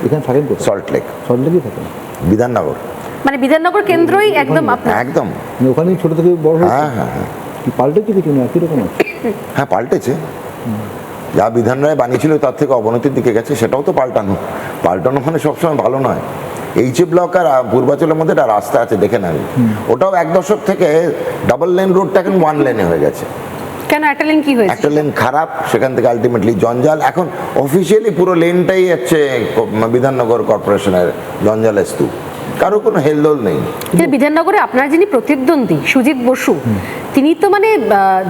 এখানে থাকেন তো? Salt lake. সল্ট লেকই থাকেন? বিধাননগর। মানে বিধাননগর কেন্দ্রই একদম আপনার? একদম। ওখানেই ছোট থেকে বড় হয়েছে? হ্যাঁ হ্যাঁ হ্যাঁ। কি পাল্টেছে কিছু না একই রকম আছে? হ্যাঁ পাল্টেছে, যা বিধান রায় বানিয়েছিল তার থেকে অবনতির দিকে গেছে, সেটাও তো পাল্টানো। পাল্টানো মানে সবসময় ভালো নয়। এইচএ ব্লক আর পূর্বাচলের মধ্যে একটা রাস্তা আছে, দেখে নেন, ওটাও 1 দশক থেকে ডাবল লেন রোডটা এখন 1 লেনে হয়ে গেছে। কেন একটা লেন কি হয়েছে? একটা লেন খারাপ, সেখান থেকে আলটিমেটলি জঞ্জাল। এখন অফিসিয়ালি পুরো লেনটাই হচ্ছে বিধাননগর কর্পোরেশনের জঞ্জালের স্তূপ, কারো কোনো হেলদোল নেই। কিন্তু বিধাননগরে আপনার যিনি প্রতিদ্বন্দ্বী সুজিত বসু, তিনি তো মানে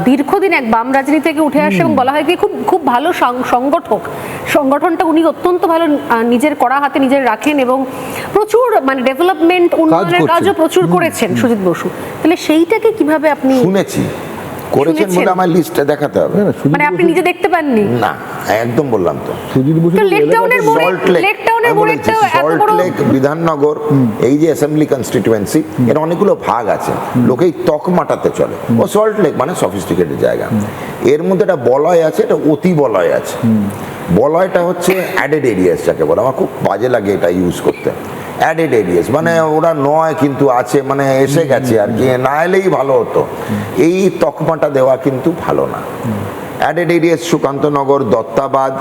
দীর্ঘদিন এক বাম রাজনীতি থেকে উঠে আসে এবং বলা হয় কি খুব খুব ভালো সংগঠক। সংগঠনটা উনি অত্যন্ত ভালো নিজের করা হাতে নিজের রাখেন এবং প্রচুর মানে ডেভেলপমেন্ট উন্নয়নের কাজও প্রচুর করেছেন সুজিত বসু। তাহলে সেইটাকে কিভাবে আপনি শুনেছি করেছেন বলে আমার লিস্টে দেখাতে হবে? মানে আপনি নিজে দেখতে পাননি? না, একদম বললাম তো। সুজিত বসু সল্ট লেক বিধাননগর এই যে অ্যাসেম্বলি কনস্টিটিউয়েন্সি, এর অনেকগুলো ভাগ আছে, লোকেই তকমাটাতে চলে। ও সল্ট লেক মানে সফিস্টিকেটেড জায়গা। এর মধ্যে একটা বলয় আছে, একটা অতি বলয় আছে। বলয়টা হচ্ছে অ্যাডেড এরিয়াস যাকে বলে, আমার খুব বাজে লাগে এটা ইউজ করতে। অ্যাডেড এরিয়াস মানে ওরা নয় কিন্তু আছে, মানে এসে গেছে আর কি, না এলেই ভালো হতো। এই তকমাটা দেওয়া কিন্তু ভালো না। Added areas Sukantanagar, Duttabad,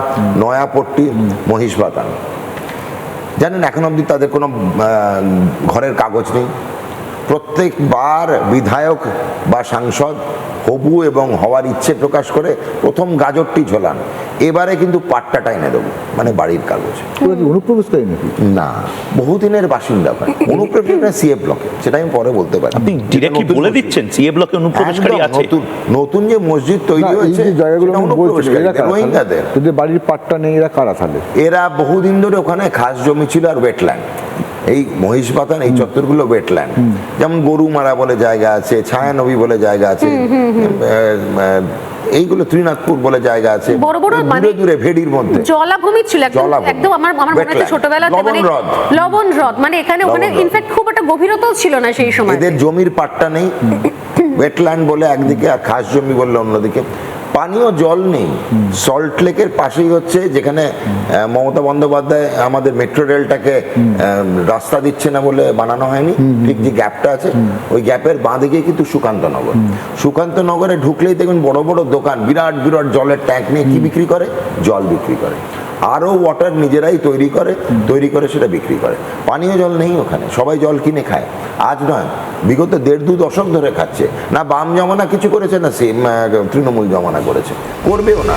Nayapatti, Mahishbathan. জানেন এখন অবধি তাদের কোনো ঘরের কাগজ নেই। প্রত্যেকবার বিধায়ক বা সাংসদ হবু এবং হওয়ার ইচ্ছে প্রকাশ করে প্রথম গাজরটি ঝোলান, এবারে কিন্তু পাট্টাটা এনে দেবো, মানে বাড়ির কাগজ। অনুপ্রবেশকারী নাকি? না, বহুদিনের বাসিন্দা ভাই। অনুপ্রবেশকারী সিএ ব্লকে, সেটা আমি পরে বলতে পারি। আপনি ডিরেক্টলি বলে দিচ্ছেন সিএ ব্লকে অনুপ্রবেশকারী আছে? নতুন যে মসজিদ তৈরি হয়েছে, রোহিঙ্গাদের বাড়ির পাট্টা নেই, এরা কারা তাহলে? এরা বহুদিন ধরে ওখানে খাস জমি ছিল আর ওয়েটল্যান্ড। এই মহিষবাতান এই চত্বরগুলো ওয়েটল্যান্ড। যেমন গরুমারা বলে জায়গা আছে, ছায়ানবী বলে জায়গা আছে, এইগুলো ত্রিনাথপুর বলে জায়গা আছে, বড় বড় দূরে দূরে ভেড়ির মধ্যে জলাভূমি ছিল একদম। আমার মনে আছে ছোটবেলাতে মানে লবণ হ্রদ, মানে এখানে ওখানে ইনফ্যাক্ট খুব একটা গভীরতাও ছিল না সেই সময়। এদের জমির পাট্টা নেই, ওয়েটল্যান্ড বলে একদিকে আর খাস জমি বললে অন্যদিকে। পানীয় জল নেই। সল্ট লেকের পাশেই হচ্ছে যেখানে মমতা বন্দ্যোপাধ্যায় আমাদের মেট্রো রেলটাকে রাস্তা দিচ্ছে না বলে বানানো হয়নি, ঠিক যে গ্যাপটা আছে ওই গ্যাপের বাঁ দিকে কিন্তু সুকান্তনগর। সুকান্তনগরে ঢুকলেই দেখবেন বড় বড় দোকান, বিরাট বিরাট জলের ট্যাঙ্ক নিয়ে কি বিক্রি করে? জল বিক্রি করে। আরও ওয়াটার নিজেরাই তৈরি করে সেটা বিক্রি করে। পানীয় জল নেই ওখানে, সবাই জল কিনে খায়। আজ নয়, বিগত 1.5-2 দশক ধরে খাচ্ছে। না বাম জমানা কিছু করেছে, না তৃণমূল জমানা করেছে, করবেও না।